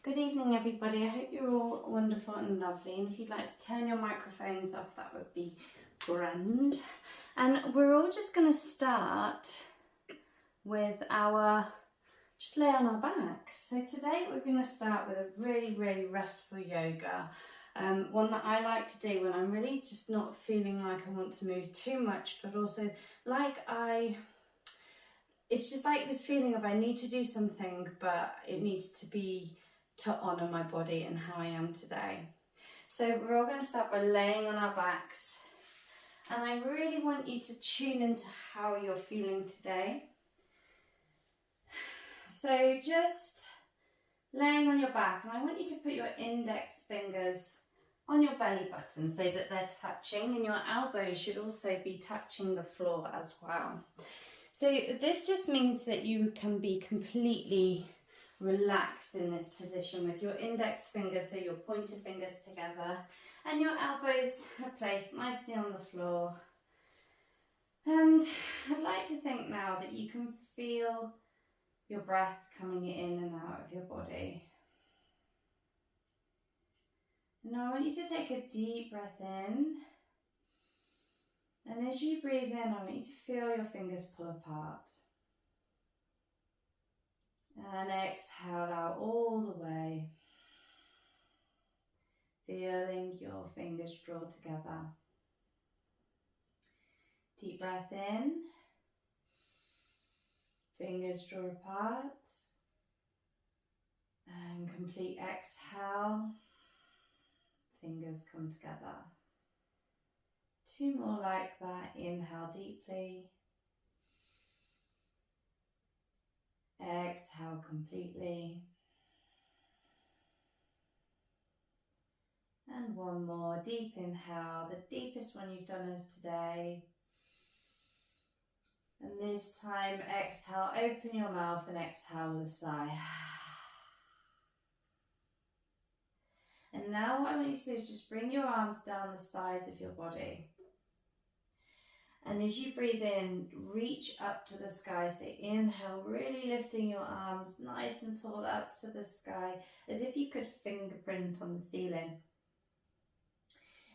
Good evening everybody, I hope you're all wonderful and lovely, and if you'd like to turn your microphones off that would be grand. And we're all just going to start with just lay on our backs. So today we're going to start with a really restful yoga, one that I like to do when I'm really just not feeling like I want to move too much, but also it's just like this feeling of I need to do something, but it needs to be to honour my body and how I am today. So we're all going to start by laying on our backs, and I really want you to tune into how you're feeling today. So just laying on your back, and I want you to put your index fingers on your belly button so that they're touching, and your elbows should also be touching the floor as well. So this just means that you can be completely relaxed in this position with your index fingers, so your pointer fingers together, and your elbows are placed nicely on the floor. And I'd like to think now that you can feel your breath coming in and out of your body. Now I want you to take a deep breath in. And as you breathe in, I want you to feel your fingers pull apart. And exhale out all the way, feeling your fingers draw together. Deep breath in, fingers draw apart, and complete exhale, fingers come together. Two more like that. Inhale deeply. Exhale completely. And one more. Deep inhale, the deepest one you've done of today. And this time, exhale, open your mouth and exhale with a sigh. And now what I want you to do is just bring your arms down the sides of your body. And as you breathe in, reach up to the sky. So inhale, really lifting your arms nice and tall up to the sky, as if you could fingerprint on the ceiling.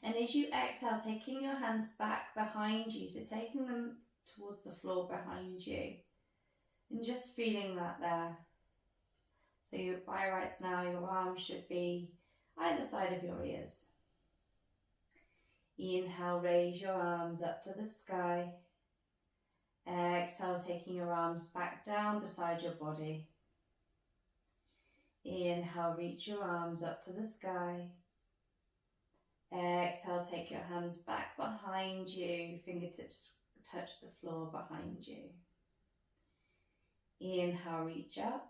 And as you exhale, taking your hands back behind you, so taking them towards the floor behind you. And just feeling that there. So by rights now, your arms should be either side of your ears. Inhale, raise your arms up to the sky. Exhale, taking your arms back down beside your body. Inhale, reach your arms up to the sky. Exhale, take your hands back behind you, fingertips touch the floor behind you. Inhale, reach up.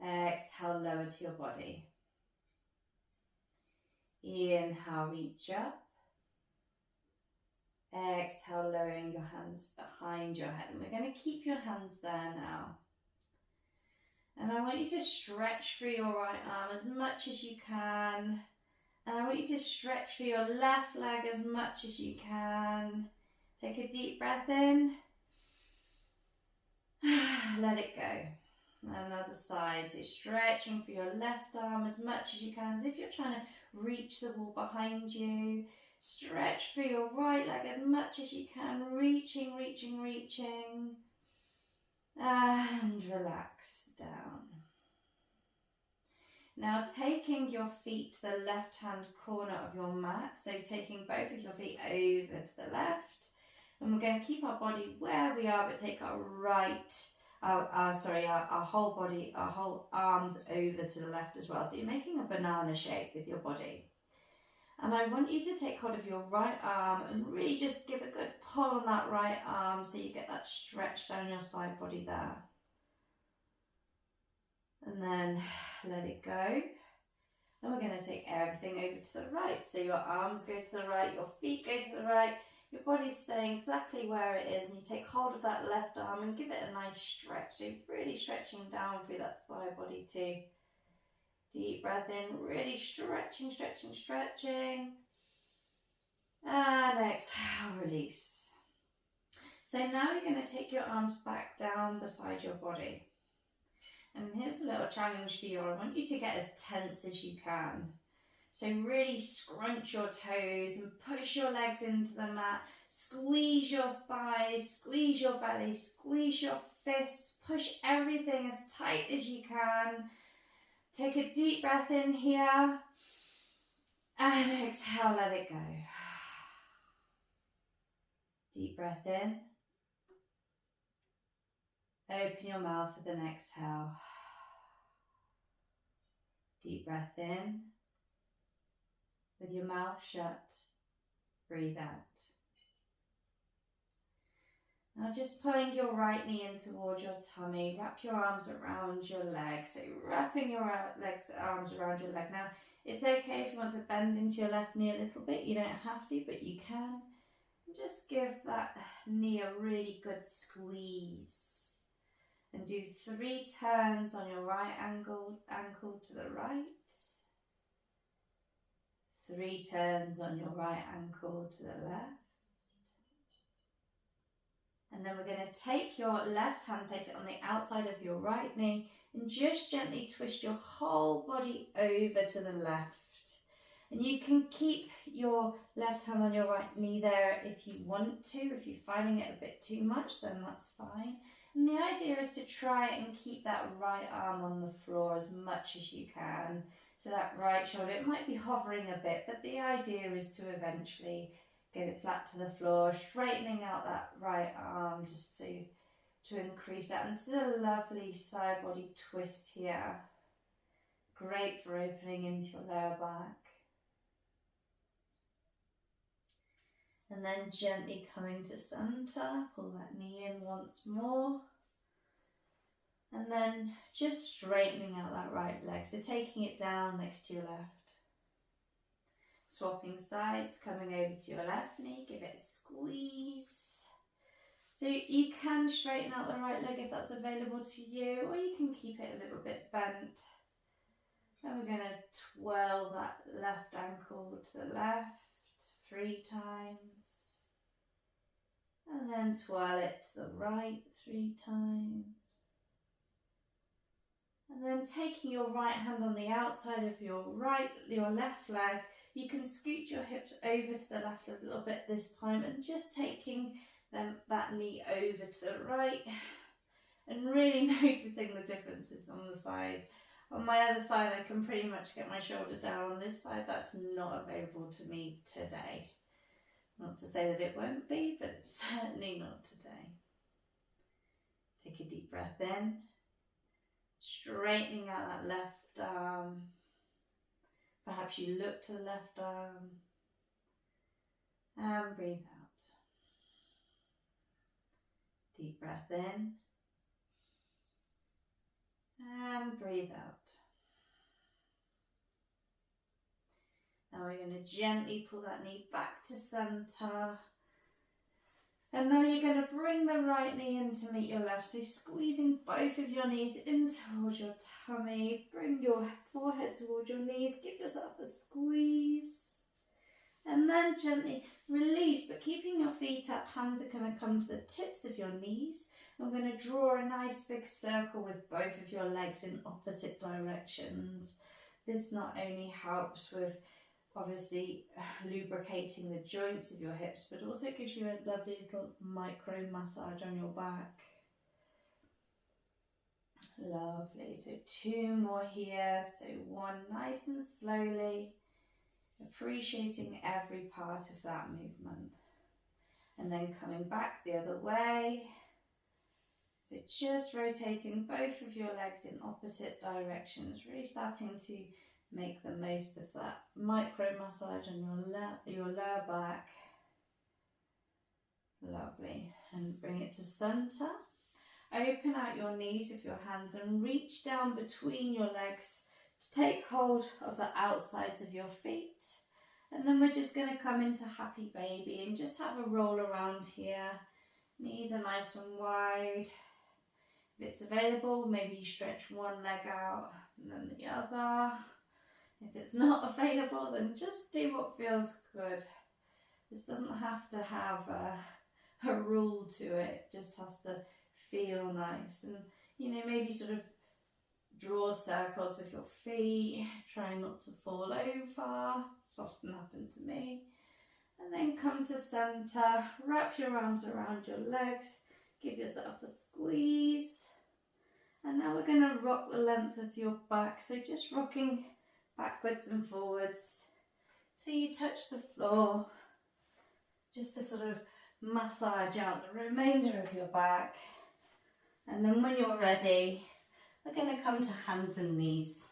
Exhale, lower to your body. Inhale, reach up. Exhale, lowering your hands behind your head. And we're going to keep your hands there now. And I want you to stretch through your right arm as much as you can. And I want you to stretch through your left leg as much as you can. Take a deep breath in. Let it go. Another side. So stretching for your left arm as much as you can, as if you're trying to reach the wall behind you. Stretch through your right leg as much as you can, reaching. And relax down. Now taking your feet to the left-hand corner of your mat, so taking both of your feet over to the left, and we're going to keep our body where we are, but take our whole body, our whole arms over to the left as well. So you're making a banana shape with your body. And I want you to take hold of your right arm and really just give a good pull on that right arm so you get that stretch down your side body there. And then let it go. And we're going to take everything over to the right. So your arms go to the right, your feet go to the right, your body's staying exactly where it is, and you take hold of that left arm and give it a nice stretch. So really stretching down through that side body too. Deep breath in, really stretching. And exhale, release. So now you're going to take your arms back down beside your body. And here's a little challenge for you. I want you to get as tense as you can. So really scrunch your toes and push your legs into the mat. Squeeze your thighs, squeeze your belly, squeeze your fists. Push everything as tight as you can. Take a deep breath in here. And exhale, let it go. Deep breath in. Open your mouth with an exhale. Deep breath in. With your mouth shut, breathe out. Now just pulling your right knee in towards your tummy, wrap your arms around your leg. So wrapping your arms around your leg. Now it's okay if you want to bend into your left knee a little bit. You don't have to, but you can. Just give that knee a really good squeeze. And do 3 turns on your right ankle to the right. 3 turns on your right ankle to the left. And then we're going to take your left hand, place it on the outside of your right knee, and just gently twist your whole body over to the left. And you can keep your left hand on your right knee there if you want to. If you're finding it a bit too much, then that's fine. And the idea is to try and keep that right arm on the floor as much as you can. So that right shoulder, it might be hovering a bit, but the idea is to eventually get it flat to the floor, straightening out that right arm just to increase that. And still a lovely side body twist here. Great for opening into your lower back. And then gently coming to center, pull that knee in once more. And then just straightening out that right leg, so taking it down next to your left. Swapping sides, coming over to your left knee, give it a squeeze. So you can straighten out the right leg if that's available to you, or you can keep it a little bit bent. And we're going to twirl that left ankle to the left 3 times. And then twirl it to the right 3 times. And then taking your right hand on the outside of your left leg, you can scoot your hips over to the left a little bit this time, and just taking that knee over to the right and really noticing the differences on the side. On my other side, I can pretty much get my shoulder down. On this side, that's not available to me today. Not to say that it won't be, but certainly not today. Take a deep breath in, straightening out that left arm. Perhaps you look to the left arm and breathe out. Deep breath in and breathe out. Now we're going to gently pull that knee back to center. And now you're going to bring the right knee in to meet your left. So squeezing both of your knees in towards your tummy. Bring your forehead towards your knees. Give yourself a squeeze. And then gently release, but keeping your feet up. Hands are going to come to the tips of your knees. I'm going to draw a nice big circle with both of your legs in opposite directions. This not only helps with obviously lubricating the joints of your hips, but also gives you a lovely little micro massage on your back. Lovely. So 2 more here. So 1 nice and slowly, appreciating every part of that movement. And then coming back the other way. So just rotating both of your legs in opposite directions, really starting to make the most of that micro massage on your lower back. Lovely. And bring it to center. Open out your knees with your hands and reach down between your legs to take hold of the outsides of your feet. And then we're just going to come into happy baby and just have a roll around here. Knees are nice and wide. If it's available, maybe you stretch one leg out and then the other. If it's not available, then just do what feels good. This doesn't have to have a rule to it. It just has to feel nice. And, you know, maybe sort of Draw circles with your feet, try not to fall over. It's often happened to me. And then come to center, wrap your arms around your legs, give yourself a squeeze. And now we're going to rock the length of your back, so just rocking backwards and forwards till you touch the floor, just to sort of massage out the remainder of your back. And then when you're ready, we're going to come to hands and knees.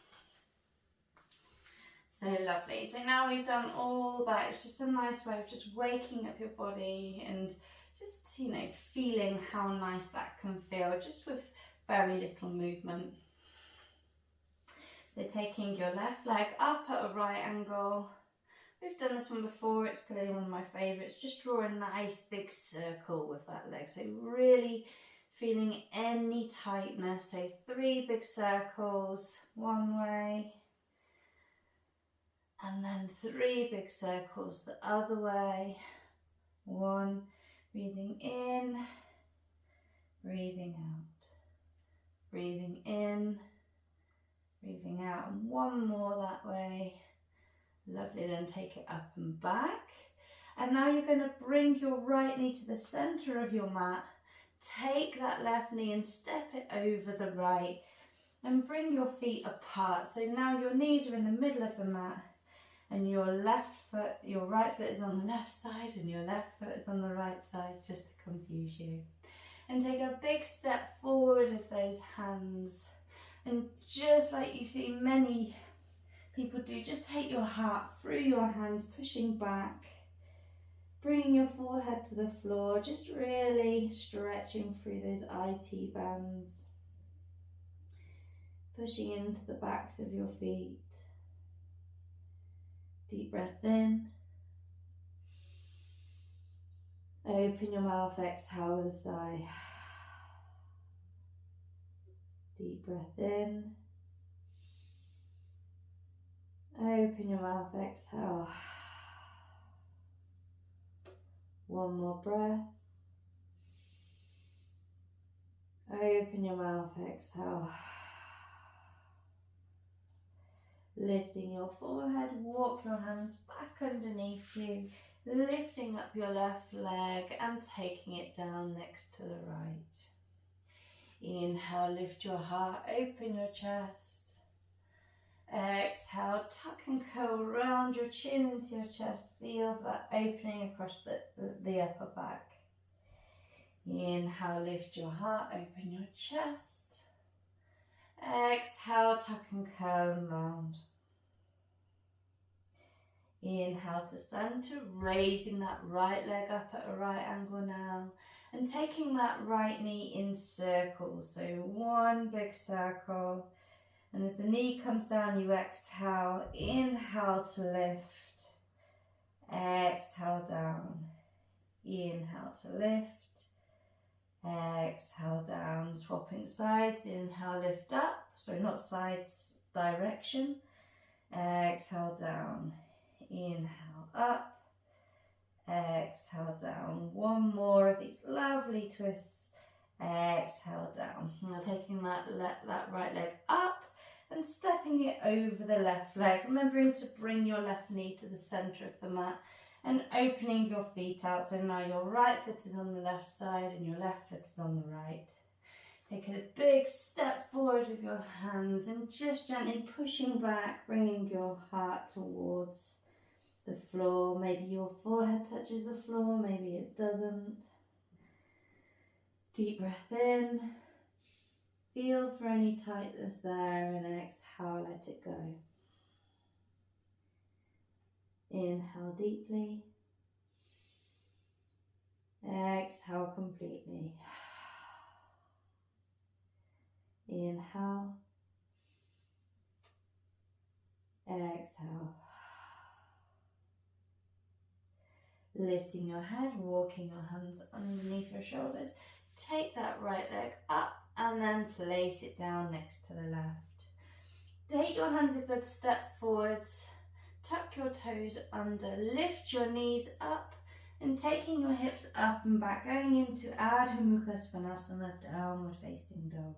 So lovely. So now we've done all that. It's just a nice way of just waking up your body and just, you know, feeling how nice that can feel, just with very little movement. So taking your left leg up at a right angle. We've done this one before, it's clearly one of my favourites. Just draw a nice big circle with that leg. So really feeling any tightness. So 3 big circles one way. And then 3 big circles the other way. 1, breathing in, breathing out. Breathing in, breathing out. And 1 more that way. Lovely, then take it up and back. And now you're going to bring your right knee to the centre of your mat. Take that left knee and step it over the right. And bring your feet apart. So now your knees are in the middle of the mat. And your right foot is on the left side and your left foot is on the right side, just to confuse you. And take a big step forward with those hands. And just like you see many people do, just take your heart through your hands, pushing back. Bringing your forehead to the floor, just really stretching through those IT bands. Pushing into the backs of your feet. Deep breath in. Open your mouth, exhale with a sigh. Deep breath in. Open your mouth, exhale. 1 more breath. Open your mouth, exhale. Lifting your forehead, walk your hands back underneath you, lifting up your left leg and taking it down next to the right. Inhale, lift your heart, open your chest. Exhale, tuck and curl round your chin into your chest. Feel that opening across the upper back. Inhale, lift your heart, open your chest. Exhale, tuck and curl round. Inhale to center, raising that right leg up at a right angle now. And taking that right knee in circles. So 1 big circle. And as the knee comes down, you exhale. Inhale to lift. Exhale down. Inhale to lift. Exhale down. Swapping sides. Inhale, lift up. So not sides, direction. Exhale down. Inhale up. Exhale down. 1 more of these lovely twists. Exhale down. Now taking that right leg up and stepping it over the left leg. Remembering to bring your left knee to the centre of the mat and opening your feet out. So now your right foot is on the left side and your left foot is on the right. Take a big step forward with your hands and just gently pushing back, bringing your heart towards the floor. Maybe your forehead touches the floor, maybe it doesn't. Deep breath in. Feel for any tightness there and exhale, let it go. Inhale deeply. Exhale completely. Inhale. Exhale. Lifting your head, walking your hands underneath your shoulders. Take that right leg up and then place it down next to the left. Take your hands a good step forwards. Tuck your toes under. Lift your knees up and taking your hips up and back. Going into Ardha Mukha Svanasana, downward facing dog.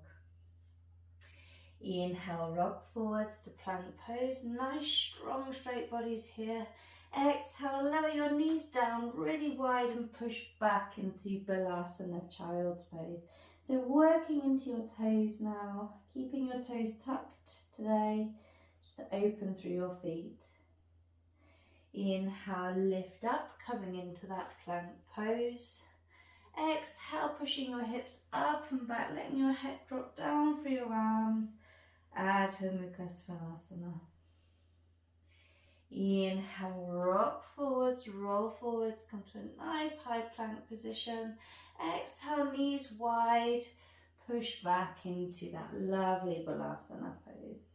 Inhale, rock forwards to plank pose. Nice, strong, straight bodies here. Exhale, lower your knees down really wide and push back into Balasana, child's pose. So working into your toes now, keeping your toes tucked today, just to open through your feet. Inhale, lift up, coming into that plank pose. Exhale, pushing your hips up and back, letting your head drop down through your arms. Adho Mukha Svanasana. Inhale, rock forwards, roll forwards, come to a nice high plank position. Exhale, knees wide, push back into that lovely Balasana pose.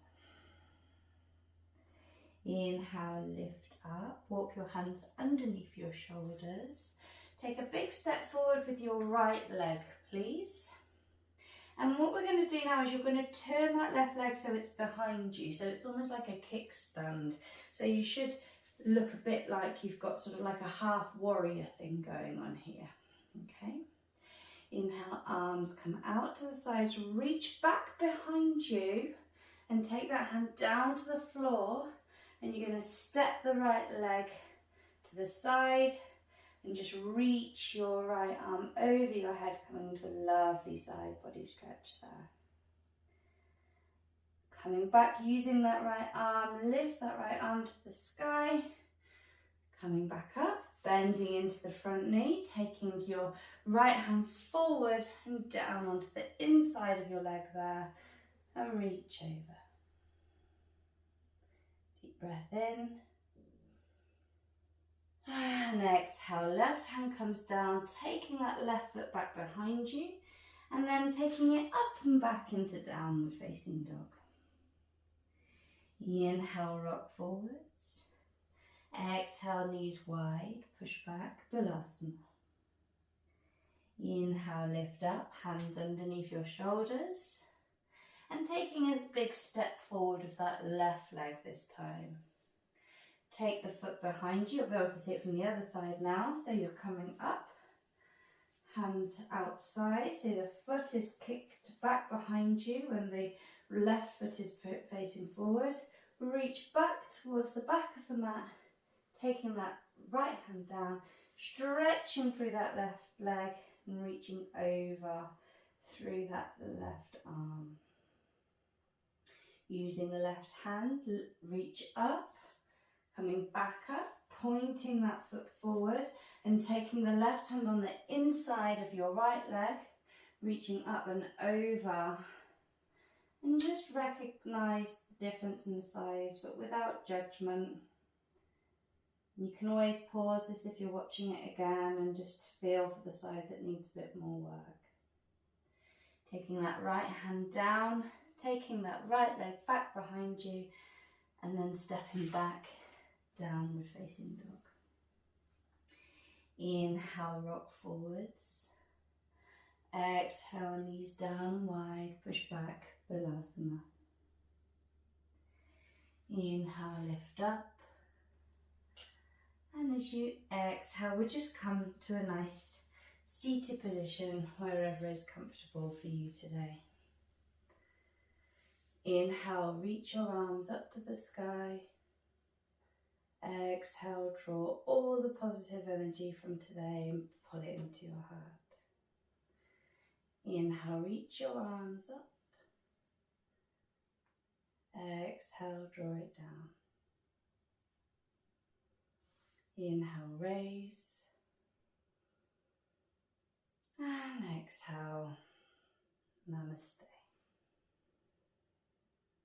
Inhale, lift up, walk your hands underneath your shoulders. Take a big step forward with your right leg, please. And what we're going to do now is you're going to turn that left leg so it's behind you. So it's almost like a kickstand. So you should look a bit like you've got sort of like a half warrior thing going on here. Okay. Inhale, arms come out to the sides, reach back behind you and take that hand down to the floor. And you're going to step the right leg to the side and just reach your right arm over your head, coming into a lovely side body stretch there. Coming back, using that right arm, lift that right arm to the sky. Coming back up, bending into the front knee, taking your right hand forward and down onto the inside of your leg there, and reach over. Deep breath in. And exhale, left hand comes down, taking that left foot back behind you, and then taking it up and back into downward facing dog. Inhale, rock forwards. Exhale, knees wide, push back, Balasana. Inhale, lift up, hands underneath your shoulders, and taking a big step forward with that left leg this time. Take the foot behind you. You'll be able to see it from the other side now. So you're coming up, hands outside. So the foot is kicked back behind you when the left foot is facing forward. Reach back towards the back of the mat, taking that right hand down, stretching through that left leg and reaching over through that left arm. Using the left hand, reach up. Coming back up, pointing that foot forward and taking the left hand on the inside of your right leg, reaching up and over. And just recognise the difference in the size, but without judgment. You can always pause this if you're watching it again and just feel for the side that needs a bit more work. Taking that right hand down, taking that right leg back behind you, and then stepping back. Downward facing dog. Inhale, rock forwards. Exhale, knees down wide, push back, Balasana. Inhale, lift up. And as you exhale, we just come to a nice seated position wherever is comfortable for you today. Inhale, reach your arms up to the sky. Exhale, draw all the positive energy from today and pull it into your heart. Inhale, reach your arms up. Exhale, draw it down. Inhale, raise. And exhale, Namaste.